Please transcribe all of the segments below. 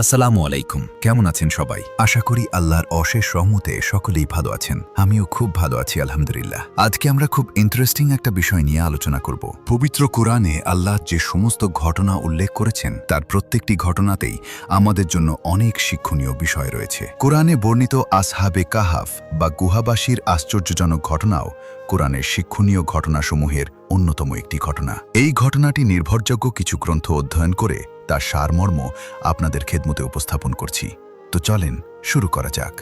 আসসালামু আলাইকুম। কেমন আছেন সবাই? আশা করি আল্লাহর অশেষ রহমতে সকলেই ভালো আছেন। আমিও খুব ভালো আছি আলহামদুলিল্লাহ। আজকে আমরা খুব ইন্টারেস্টিং একটা বিষয় নিয়ে আলোচনা করব। পবিত্র কোরআনে আল্লাহ যে সমস্ত ঘটনা উল্লেখ করেছেন তার প্রত্যেকটি ঘটনাতেই আমাদের জন্য অনেক শিক্ষণীয় বিষয় রয়েছে। কোরআনে বর্ণিত আসহাবে কাহাফ বা গুহাবাসীর আশ্চর্যজনক ঘটনাও কোরআনের শিক্ষণীয় ঘটনাসমূহের অন্যতম একটি ঘটনা। এই ঘটনাটি নির্ভরযোগ্য কিছু গ্রন্থ অধ্যয়ন করে তার সারমর্ম আপনাদের খেদমতে উপস্থাপন করছি। তো চলেন শুরু করা যাক।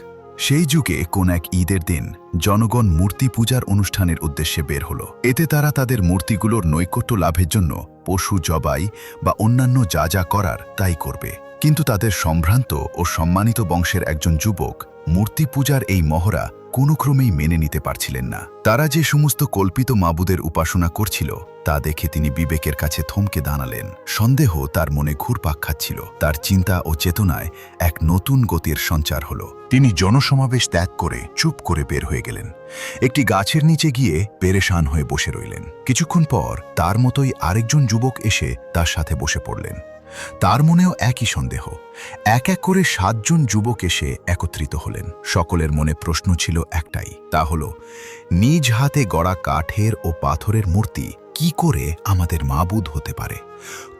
সেই যুগে কোন এক ঈদের দিন জনগণ মূর্তি পূজার অনুষ্ঠানের উদ্দেশ্যে বের হলো। এতে তারা তাদের মূর্তিগুলোর নৈকট্য লাভের জন্য পশু জবাই বা অন্যান্য যা যা করার তাই করবে। কিন্তু তাদের সম্ভ্রান্ত ও সম্মানিত বংশের একজন যুবক মূর্তি পূজার এই মহড়া কোনো ক্রমেই মেনে নিতে পারছিলেন না। তারা যে সমস্ত কল্পিত মাবুদের উপাসনা করছিল তা দেখে তিনি বিবেকের কাছে থমকে দাঁড়ালেন। সন্দেহ তার মনে ঘুরপাক খাচ্ছিল। তার চিন্তা ও চেতনায় এক নতুন গতির সঞ্চার হলো। তিনি জনসমাবেশ ত্যাগ করে চুপ করে বের হয়ে গেলেন। একটি গাছের নিচে গিয়ে পেরেশান হয়ে বসে রইলেন। কিছুক্ষণ পর তার মতোই আরেকজন যুবক এসে তার সাথে বসে পড়লেন। তার মনেও একই সন্দেহ। এক এক করে 7 জন যুবক এসে একত্রিত হলেন। সকলের মনে প্রশ্ন ছিল একটাই, তা হলো নিজ হাতে গড়া কাঠের ও পাথরের মূর্তি কি করে আমাদের মাবুদ হতে পারে?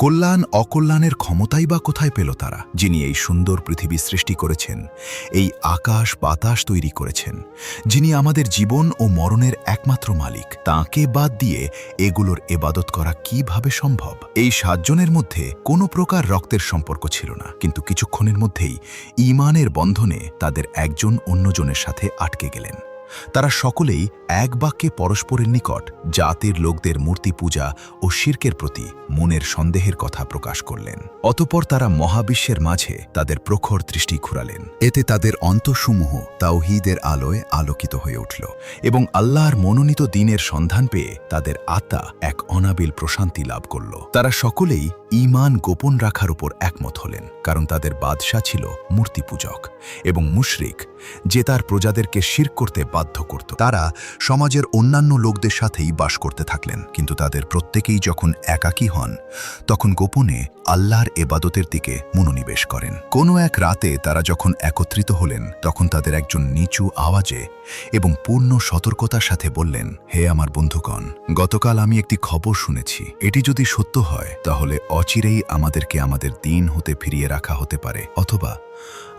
কল্যাণ অকল্যাণের ক্ষমতাই বা কোথায় পেল তারা, যিনি এই সুন্দর পৃথিবী সৃষ্টি করেছেন, এই আকাশ বাতাস তৈরি করেছেন, যিনি আমাদের জীবন ও মরণের একমাত্র মালিক, তাঁকে বাদ দিয়ে এগুলোর এবাদত করা কিভাবে সম্ভব? এই 7 জনের মধ্যে কোনো প্রকার রক্তের সম্পর্ক ছিল না, কিন্তু কিছুক্ষণের মধ্যেই ঈমানের বন্ধনে তাদের একজন অন্যজনের সাথে আটকে গেলেন। তারা সকলেই এক বাক্যে পরস্পরের নিকট জাতির লোকদের মূর্তি পূজা ও শিরকের প্রতি মনের সন্দেহের কথা প্রকাশ করলেন। অতঃপর তারা মহাবিশ্বের মাঝে তাদের প্রখর দৃষ্টি ঘুরালেন। এতে তাদের অন্তঃসমূহ তাওহীদের আলোয় আলোকিত হয়ে উঠল এবং আল্লাহর মনোনীত দ্বীনের সন্ধান পেয়ে তাদের আত্মা এক অনাবিল প্রশান্তি লাভ করল। তারা সকলেই ঈমান গোপন রাখার উপর একমত হলেন, কারণ তাদের বাদশা ছিল মূর্তি পূজক এবং মুশরিক, যে তার প্রজাদেরকে শিরক করতে বাধ্য করত। তারা সমাজের অন্যান্য লোকদের সাথেই বাস করতে থাকলেন, কিন্তু তাদের প্রত্যেকেই যখন একাকী হন তখন গোপনে আল্লাহর এবাদতের দিকে মনোনিবেশ করেন। কোনো এক রাতে তারা যখন একত্রিত হলেন তখন তাদের একজন নিচু আওয়াজে এবং পূর্ণ সতর্কতার সাথে বললেন, হে আমার বন্ধুগণ, গতকাল আমি একটি খবর শুনেছি। এটি যদি সত্য হয় তাহলে অচিরেই আমাদেরকে আমাদের দিন হতে ফিরিয়ে রাখা হতে পারে, অথবা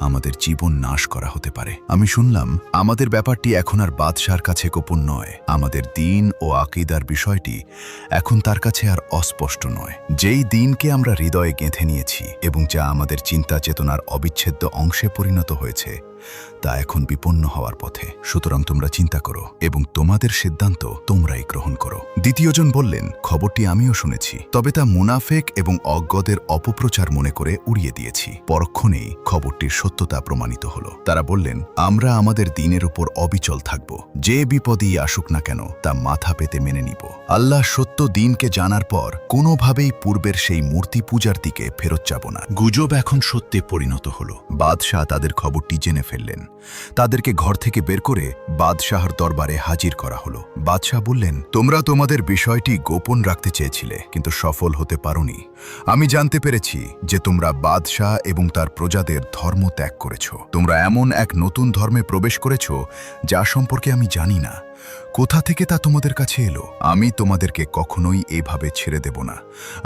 আমাদের জীবন নাশ করা হতে পারে। আমি শুনলাম আমাদের ব্যাপারটি এখন আর বাদশার কাছে গোপন নয়। আমাদের দিন ও আকীদার বিষয়টি এখন তার কাছে আর অস্পষ্ট নয়। যেই দিনকে আমরা হৃদয়ে গেঁথে নিয়েছি এবং যা আমাদের চিন্তা চেতনার অবিচ্ছেদ্য অংশে পরিণত হয়েছে তা এখন বিপন্ন হওয়ার পথে। সুতরাং তোমরা চিন্তা করো এবং তোমাদের সিদ্ধান্ত তোমরাই গ্রহণ করো। দ্বিতীয়জন বললেন, খবরটি আমিও শুনেছি, তবে তা মুনাফেক এবং অজ্ঞদের অপপ্রচার মনে করে উড়িয়ে দিয়েছি। পরক্ষণেই খবরটির সত্যতা প্রমাণিত হলো। তারা বললেন, আমরা আমাদের দিনের উপর অবিচল থাকব। যে বিপদই আসুক না কেন তা মাথা পেতে মেনে নিব। আল্লাহ সত্য দিনকে জানার পর কোনোভাবেই পূর্বের সেই মূর্তি পূজার দিকে ফেরত যাব না। গুজব এখন সত্যে পরিণত হলো। বাদশাহ তাদের খবরটি জেনে ফেললেন। তাদেরকে ঘর থেকে বের করে বাদশাহর দরবারে হাজির করা হলো। বাদশাহ বললেন, তোমরা তোমাদের বিষয়টি গোপন রাখতে চেয়েছিলে, কিন্তু সফল হতে পারোনি। আমি জানতে পেরেছি যে তোমরা বাদশাহ এবং তার প্রজাদের ধর্ম ত্যাগ করেছ। তোমরা এমন এক নতুন ধর্মে প্রবেশ করেছ যা সম্পর্কে আমি জানি না। কোথা থেকে তা তোমাদের কাছে এলো? আমি তোমাদেরকে কখনোই এভাবে ছেড়ে দেব না।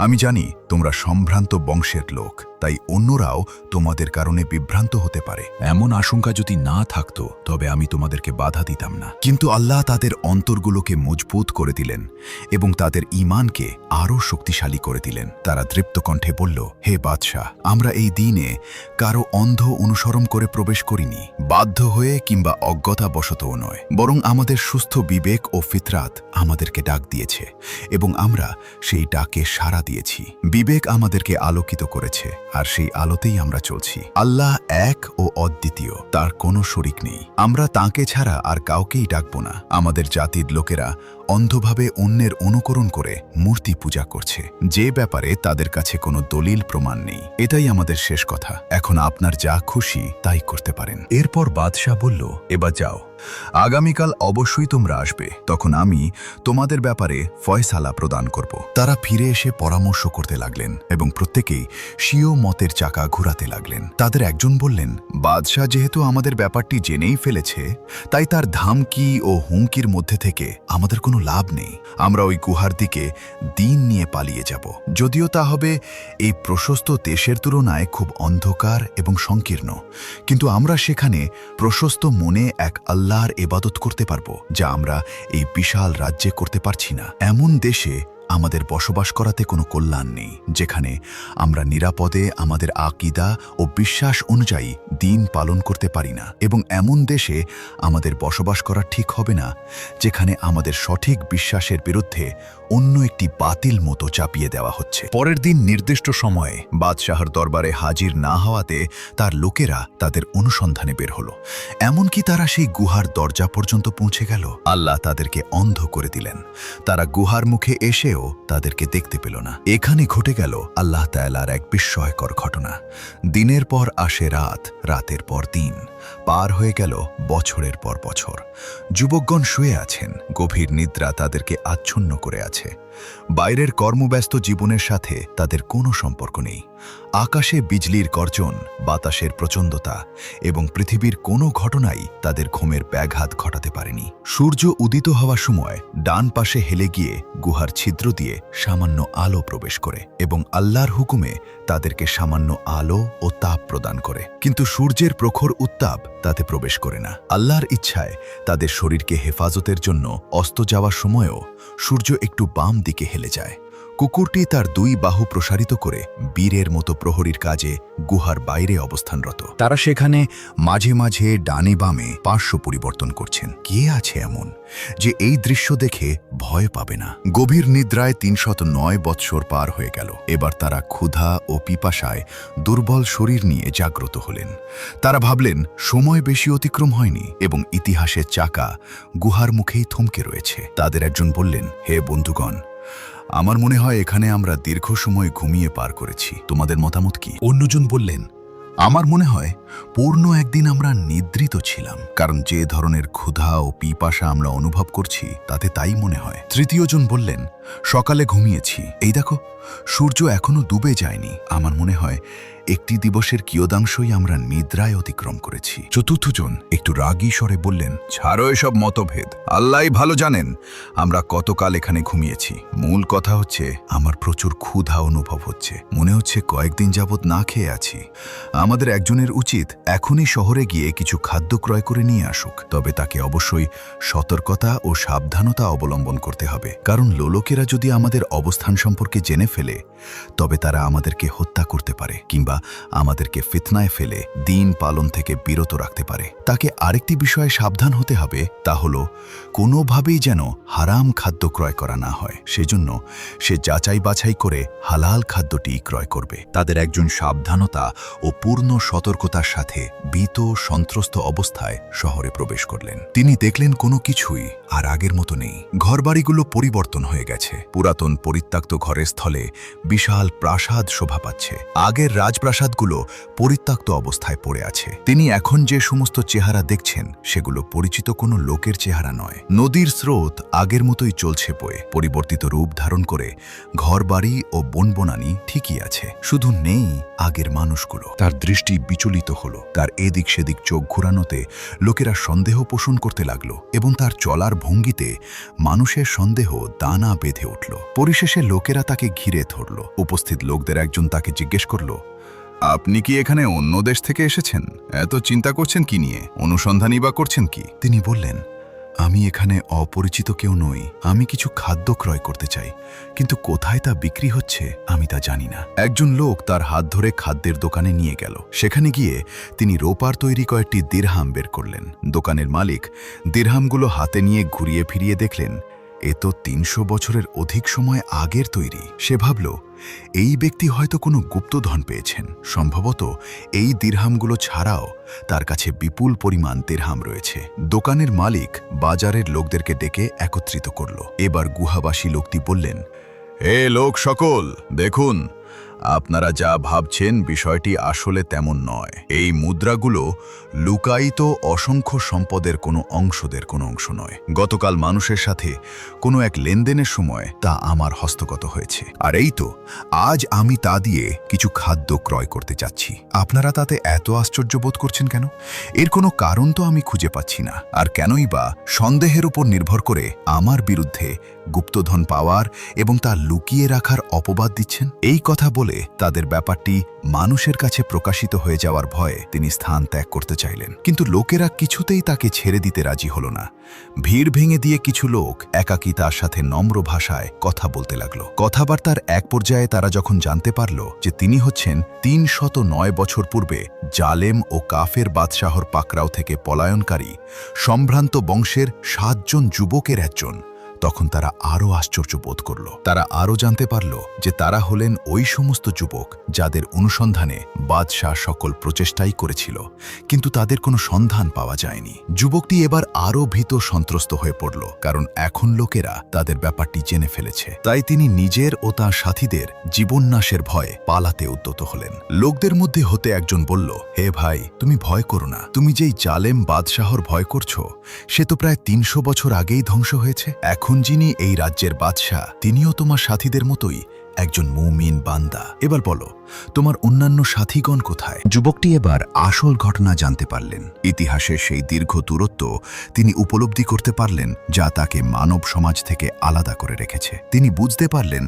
আমি জানি তোমরা সম্ভ্রান্ত বংশের লোক, তাই অন্যরাও তোমাদের কারণে বিভ্রান্ত হতে পারে। এমন আশঙ্কা যদি না থাকতো তবে আমি তোমাদেরকে বাধা দিতাম না। কিন্তু আল্লাহ তাদের অন্তরগুলোকে মজবুত করে দিলেন এবং তাদের ঈমানকে আরও শক্তিশালী করে দিলেন। তারা দৃপ্ত কণ্ঠে বলল, হে বাদশাহ, আমরা এই দিনে কারো অন্ধ অনুসরণ করে প্রবেশ করিনি, বাধ্য হয়ে কিংবা অজ্ঞতাবশতও নয়, বরং আমাদের সুস্থ বিবেক ও ফিতরাত আমাদেরকে ডাক দিয়েছে এবং আমরা সেই ডাকে সাড়া দিয়েছি। বিবেক আমাদেরকে আলোকিত করেছে আর সেই আলোতেই আমরা চলছি। আল্লাহ এক ও অদ্বিতীয়, তার কোনো শরিক নেই। আমরা তাঁকে ছাড়া আর কাউকেই ডাকব না। আমাদের জাতির লোকেরা অন্ধভাবে অন্যের অনুকরণ করে মূর্তি পূজা করছে, যে ব্যাপারে তাদের কাছে কোনো দলিল প্রমাণ নেই। এটাই আমাদের শেষ কথা। এখন আপনার যা খুশি তাই করতে পারেন। এরপর বাদশাহ বলল, এবার যাও, আগামীকাল অবশ্যই তোমরা আসবে, তখন আমি তোমাদের ব্যাপারে ফয়সালা প্রদান করব। তারা ফিরে এসে পরামর্শ করতে লাগলেন এবং প্রত্যেকেই স্বীয় মতের চাকা ঘোরাতে লাগলেন। তাদের একজন বললেন, বাদশাহ যেহেতু আমাদের ব্যাপারটি জেনেই ফেলেছে, তাই তার ধামকি ও হুমকির মধ্যে থেকে আমাদের কোনো লাভ নেই। আমরা ওই গুহার দিকে দিন নিয়ে পালিয়ে যাব, যদিও তা হবে এই প্রশস্ত দেশের তুলনায় খুব অন্ধকার এবং সংকীর্ণ, কিন্তু আমরা সেখানে প্রশস্ত মনে এক আল্লাহর ইবাদত করতে পারবো, যা আমরা এই বিশাল রাজ্যে করতে পারছি না। এমন দেশে আমাদের বসবাস করাতে কোনো কল্যাণ নেই, যেখানে আমরা নিরাপদে আমাদের আকীদা ও বিশ্বাস অনুযায়ী দিন পালন করতে পারি না, এবং এমন দেশে আমাদের বসবাস করা ঠিক হবে না যেখানে আমাদের সঠিক বিশ্বাসের বিরুদ্ধে অন্য একটি বাতিল মতো চাপিয়ে দেওয়া হচ্ছে। পরের দিন নির্দিষ্ট সময়ে বাদশাহর দরবারে হাজির না হওয়াতে তার লোকেরা তাদের অনুসন্ধানে বের হলো। এমনকি তারা সেই গুহার দরজা পর্যন্ত পৌঁছে গেল। আল্লাহ তাদেরকে অন্ধ করে দিলেন। তারা গুহার মুখে এসেও তাদেরকে দেখতে পেল না। এখানে ঘটে গেল আল্লাহ তাআলার এক বিস্ময়কর ঘটনা। দিনের পর আসে রাত, রাতের পর দিন, পার হয়ে গেল বছরের পর বছর। যুবকগণ শুয়ে আছেন, গভীর নিদ্রা তাদেরকে আচ্ছন্ন করে আছে। বাইরের কর্মব্যস্ত জীবনের সাথে তাদের কোনো সম্পর্ক নেই। আকাশে বিজলির গর্জন, বাতাসের প্রচণ্ডতা এবং পৃথিবীর কোনো ঘটনাই তাদের ঘুমের ব্যাঘাত ঘটাতে পারেনি। সূর্য উদিত হওয়ার সময় ডান পাশে হেলে গিয়ে গুহার ছিদ্র দিয়ে সামান্য আলো প্রবেশ করে এবং আল্লাহর হুকুমে তাদেরকে সামান্য আলো ও তাপ প্রদান করে, কিন্তু সূর্যের প্রখর উত্তাপ তাতে প্রবেশ করে না। আল্লাহর ইচ্ছায় তাদের শরীরকে হেফাজতের জন্য অস্ত যাওয়ার সময়ও সূর্য একটু বাম দিকে হেলে যায়। কুকুরটি তার দুই বাহু প্রসারিত করে বীরের মতো প্রহরীর কাজে গুহার বাইরে অবস্থানরত। তারা সেখানে মাঝে মাঝে ডানে বামে পার্শ্ব পরিবর্তন করছেন। কে আছে এমন যে এই দৃশ্য দেখে ভয় পাবে না? গভীর নিদ্রায় ৩০৯ বৎসর পার হয়ে গেল। এবার তারা ক্ষুধা ও পিপাসায় দুর্বল শরীর নিয়ে জাগ্রত হলেন। তারা ভাবলেন সময় বেশি অতিক্রম হয়নি এবং ইতিহাসের চাকা গুহার মুখেই থমকে রয়েছে। তাদের একজন বললেন, হে বন্ধুগণ, আমার মনে হয় এখানে আমরা দীর্ঘ সময় ঘুমিয়ে পার করেছি। তোমাদের মতামত কি? অন্যজন বললেন, আমার মনে হয় পূর্ণ একদিন আমরা নিদ্রিত ছিলাম, কারণ যে ধরনের ক্ষুধা ও পিপাসা আমরা অনুভব করছি তাতে তাই মনে হয়। তৃতীয়জন বললেন, সকালে ঘুমিয়েছি, এই দেখো সূর্য এখনো ডুবে যায়নি। আমার মনে হয় একটি দিবসের কিয়দাংশই আমরা নিদ্রায় অতিক্রম করেছি। চতুর্থজন একটু রাগী স্বরে বললেন, ছাড়ো এসব মতভেদ, আল্লাহই ভালো জানেন আমরা কতকাল এখানে ঘুমিয়েছি। মূল কথা হচ্ছে আমার প্রচুর ক্ষুধা অনুভব হচ্ছে। মনে হচ্ছে কয়েকদিন যাবৎ না খেয়ে আছি। আমাদের একজনের উচিত এখনই শহরে গিয়ে কিছু খাদ্য ক্রয় করে নিয়ে আসুক, তবে তাকে অবশ্যই সতর্কতা ও সাবধানতা অবলম্বন করতে হবে, কারণ লোকেরা যদি আমাদের অবস্থান সম্পর্কে জেনে ফেলে তবে তারা আমাদেরকে হত্যা করতে পারে কিংবা আমাদেরকে ফিতনায় ফেলে দিন পালন থেকে বিরত রাখতে পারে। তাকে আরেকটি বিষয়ে সাবধান হতে হবে, তা হলো কোনোভাবেই যেন হারাম খাদ্য ক্রয় করা না হয়। সেজন্য সে যাচাই বাছাই করে হালাল খাদ্যটি ক্রয় করবে। তাদের একজন সাবধানতা ও পূর্ণ সতর্কতার সাথে ভীত সন্ত্রস্ত অবস্থায় শহরে প্রবেশ করলেন। তিনি দেখলেন কোনো কিছুই আর আগের মতো নেই। ঘরবাড়িগুলো পরিবর্তন হয়ে গেছে। পুরাতন পরিত্যক্ত ঘরের স্থলে বিশাল প্রাসাদ শোভা পাচ্ছে। আগের রাজপ্রাসাদগুলো পরিত্যক্ত অবস্থায় পড়ে আছে। তিনি এখন যে সমস্ত চেহারা দেখছেন সেগুলো পরিচিত কোনো লোকের চেহারা নয়। নদীর স্রোত আগের মতোই চলছে বয়ে, পরিবর্তিত রূপ ধারণ করে। ঘরবাড়ি ও বনবনানি ঠিকই আছে, শুধু নেই আগের মানুষগুলো। তার দৃষ্টি বিচলিত হলো। তার এদিক সেদিক চোখ ঘুরানোতে লোকেরা সন্দেহ পোষণ করতে লাগলো এবং তার চলার ভঙ্গিতে মানুষের সন্দেহ দানা বেঁধে উঠল। পরিশেষে লোকেরা তাকে ঘিরে ধরল। উপস্থিত লোকদের একজন তাকে জিজ্ঞেস করল, আপনি কি এখানে অন্য দেশ থেকে এসেছেন? এত চিন্তা করছেন কি নিয়ে? অনুসন্ধানই বা করছেন কি? তিনি বললেন, আমি এখানে অপরিচিত কেউ নই। আমি কিছু খাদ্য ক্রয় করতে চাই, কিন্তু কোথায় তা বিক্রি হচ্ছে আমি তা জানি না। একজন লোক তার হাত ধরে খাদ্যের দোকানে নিয়ে গেল। সেখানে গিয়ে তিনি রূপার তৈরি কয়েকটি দিরহাম বের করলেন। দোকানের মালিক দিরহামগুলো হাতে নিয়ে ঘুরিয়ে ফিরিয়ে দেখলেন এ তো ৩০০ বছরের অধিক সময় আগের তৈরি। সে ভাবল, এই ব্যক্তি হয়তো কোনো গুপ্তধন পেয়েছেন। সম্ভবত এই দিরহামগুলো ছাড়াও তার কাছে বিপুল পরিমাণ দিরহাম রয়েছে। দোকানের মালিক বাজারের লোকদেরকে ডেকে একত্রিত করল। এবার গুহাবাসী লোকটি বললেন, হে লোক সকল, দেখুন আপনারা যা ভাবছেন বিষয়টি আসলে তেমন নয়। এই মুদ্রাগুলো লুকায়িত অসংখ্য সম্পদের কোনো অংশ নয়। গতকাল মানুষের সাথে কোনো এক লেনদেনের সময় তা আমার হস্তগত হয়েছে, আর এই তো আজ আমি তা দিয়ে কিছু খাদ্য ক্রয় করতে চাচ্ছি। আপনারা তাতে এত আশ্চর্য বোধ করছেন কেন? এর কোনো কারণ তো আমি খুঁজে পাচ্ছি না। আর কেনই বা সন্দেহের উপর নির্ভর করে আমার বিরুদ্ধে গুপ্তধন পাওয়ার এবং তা লুকিয়ে রাখার অপবাদ দিচ্ছেন? এই কথা বলে তাদের ব্যাপারটি মানুষের কাছে প্রকাশিত হয়ে যাওয়ার ভয়ে তিনি স্থান ত্যাগ করতে চাইলেন, কিন্তু লোকেরা কিছুতেই তাকে ছেড়ে দিতে রাজি হল না। ভিড় ভেঙে দিয়ে কিছু লোক একাকী তার সাথে নম্র ভাষায় কথা বলতে লাগলো। কথাবার্তার এক পর্যায়ে তারা যখন জানতে পারল যে তিনি হচ্ছেন ৩০৯ বছর পূর্বে জালেম ও কাফের বাদশাহর পাকড়াও থেকে পলায়নকারী সম্ভ্রান্ত বংশের ৭ জন যুবকের একজন, তখন তারা আরও আশ্চর্য বোধ করল। তারা আরও জানতে পারল যে তারা হলেন ওই সমস্ত যুবক যাদের অনুসন্ধানে বাদশাহ সকল প্রচেষ্টাই করেছিল, কিন্তু তাদের কোনো সন্ধান পাওয়া যায়নি। যুবকটি এবার আরও ভীত সন্ত্রস্ত হয়ে পড়ল, কারণ এখন লোকেরা তাদের ব্যাপারটি জেনে ফেলেছে। তাই তিনি নিজের ও তাঁর সাথীদের জীবননাশের ভয়ে পালাতে উদ্যত হলেন। লোকদের মধ্যে হতে একজন বলল, হে ভাই, তুমি ভয় করো না। তুমি যেই জালেম বাদশাহর ভয় করছো, সে তো প্রায় ৩০০ বছর আগেই ধ্বংস হয়েছে। এখন যিনি এই রাজ্যের বাদশাহ, তিনিও তোমার সাথীদের মতোই একজন মুমিন বান্দা। এবার বলো, তোমার অন্যান্য সাথীগণ কোথায়? যুবকটি এবার আসল ঘটনা জানতে পারলেন। ইতিহাসের সেই দীর্ঘ দূরত্ব তিনি উপলব্ধি করতে পারলেন, যা তাকে মানব সমাজ থেকে আলাদা করে রেখেছে। তিনি বুঝতে পারলেন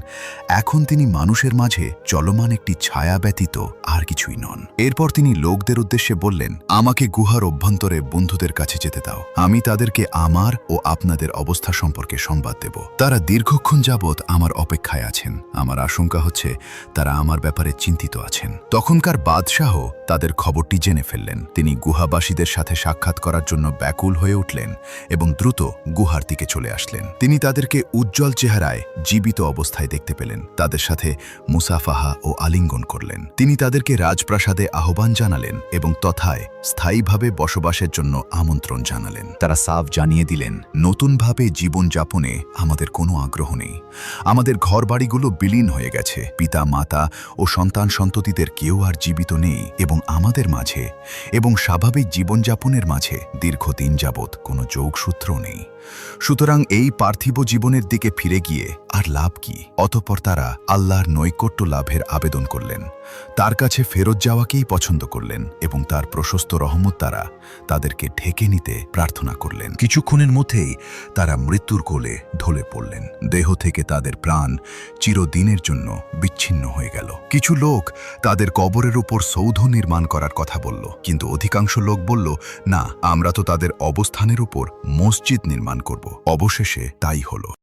এখন তিনি মানুষের মাঝে চলমান একটি ছায়া ব্যতীত আর কিছুই নন। এরপর তিনি লোকদের উদ্দেশ্যে বললেন, আমাকে গুহার অভ্যন্তরে বন্ধুদের কাছে যেতে দাও। আমি তাদেরকে আমার ও আপনাদের অবস্থা সম্পর্কে সংবাদ দেব। তারা দীর্ঘক্ষণ যাবৎ আমার অপেক্ষায় আছেন। আমার আশঙ্কা হচ্ছে তারা আমার ব্যাপারে চিন্তিত আছেন। তখনকার বাদশাহ তাদের খবরটি জেনে ফেললেন। তিনি গুহাবাসীদের সাথে সাক্ষাৎ করার জন্য ব্যাকুল হয়ে উঠলেন এবং দ্রুত গুহার দিকে চলে আসলেন। তিনি তাদেরকে উজ্জ্বল চেহারায় জীবিত অবস্থায় দেখতে পেলেন। তাদের সাথে মুসাফাহা ও আলিঙ্গন করলেন। তিনি তাদেরকে রাজপ্রাসাদে আহ্বান জানালেন এবং তথায় স্থায়ীভাবে বসবাসের জন্য আমন্ত্রণ জানালেন। তারা সাফ জানিয়ে দিলেন, নতুনভাবে জীবনযাপনে আমাদের কোনো আগ্রহ নেই। আমাদের ঘরবাড়িগুলো বিলীন হয়ে গেছে। পিতা মাতা ও সন্তান সন্ততিদের কেউ আর জীবিত নেই এবং আমাদের মাঝে এবং স্বাভাবিক জীবনযাপনের মাঝে দীর্ঘদিন যাবৎ কোনো যোগসূত্র নেই। সুতরাং এই পার্থিব জীবনের দিকে ফিরে গিয়ে আর লাভ কি? অতঃপর তারা আল্লাহর নৈকট্য লাভের আবেদন করলেন, তার কাছে ফেরত যাওয়াকেই পছন্দ করলেন এবং তার প্রশস্ত রহমত দ্বারা তাদেরকে ঢেকে নিতে প্রার্থনা করলেন। কিছুক্ষণের মধ্যেই তারা মৃত্যুর কোলে ঢলে পড়লেন। দেহ থেকে তাদের প্রাণ চিরদিনের জন্য বিচ্ছিন্ন হয়ে গেল। কিছু লোক তাদের কবরের উপর সৌধ নির্মাণ করার কথা বলল, কিন্তু অধিকাংশ লোক বলল, না, আমরা তো তাদের অবস্থানের উপর মসজিদ নির্মাণ করব। অবশেষে তাই হলো।